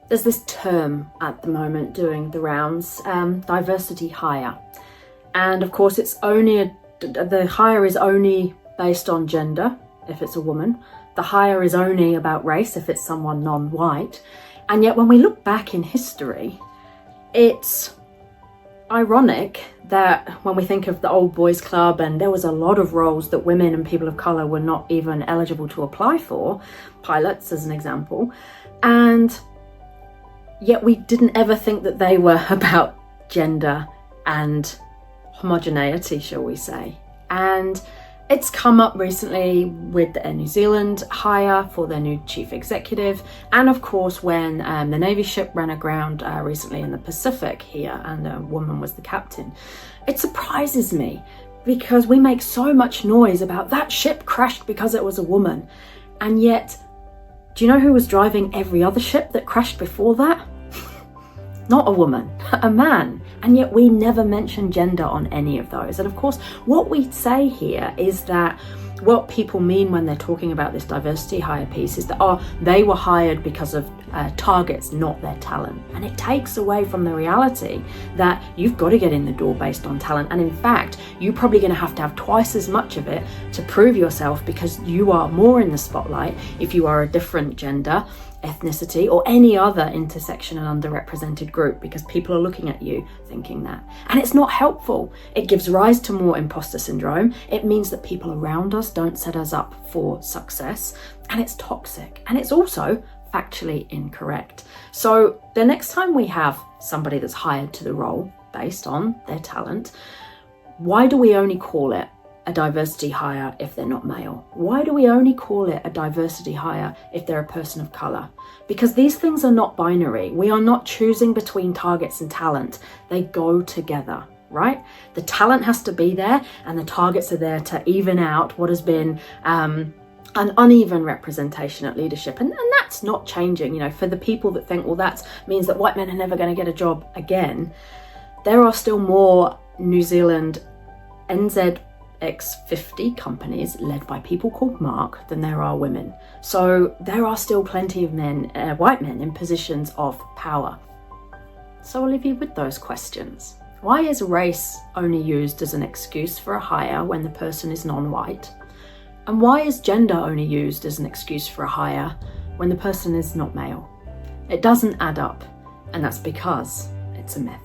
there's this term at the moment doing the rounds, diversity hire. And of course the hire is only based on gender if it's a woman. The hire is only about race if it's someone non-white. And yet when we look back in history, it's ironic that when we think of the old boys club, and there was a lot of roles that women and people of colour were not even eligible to apply for, pilots as an example, and yet we didn't ever think that they were about gender and homogeneity, shall we say. And it's come up recently with the Air New Zealand hire for their new chief executive, and of course when the Navy ship ran aground recently in the Pacific here and a woman was the captain. It surprises me because we make so much noise about that ship crashed because it was a woman, and yet do you know who was driving every other ship that crashed before that? Not a woman, a man. And yet we never mention gender on any of those. And of course, what we say here is that what people mean when they're talking about this diversity hire piece is that, they were hired because of targets, not their talent. And it takes away from the reality that you've got to get in the door based on talent. And in fact, you're probably going to have twice as much of it to prove yourself, because you are more in the spotlight if you are a different gender, ethnicity, or any other intersection and underrepresented group, because people are looking at you thinking that. And it's not helpful. It gives rise to more imposter syndrome. It means that people around us don't set us up for success, and it's toxic, and it's also factually incorrect. So the next time we have somebody that's hired to the role based on their talent, why do we only call it a diversity hire if they're not male? Why do we only call it a diversity hire if they're a person of colour? Because these things are not binary. We are not choosing between targets and talent. They go together, right? The talent has to be there and the targets are there to even out what has been an uneven representation at leadership. And that's not changing. You know, for the people that think, well, that means that white men are never going to get a job again, there are still more New Zealand NZX50 companies led by people called Mark than there are women. So there are still plenty of white men in positions of power. So I'll leave you with those questions. Why is race only used as an excuse for a hire when the person is non-white? And why is gender only used as an excuse for a hire when the person is not male? It doesn't add up, and that's because it's a myth.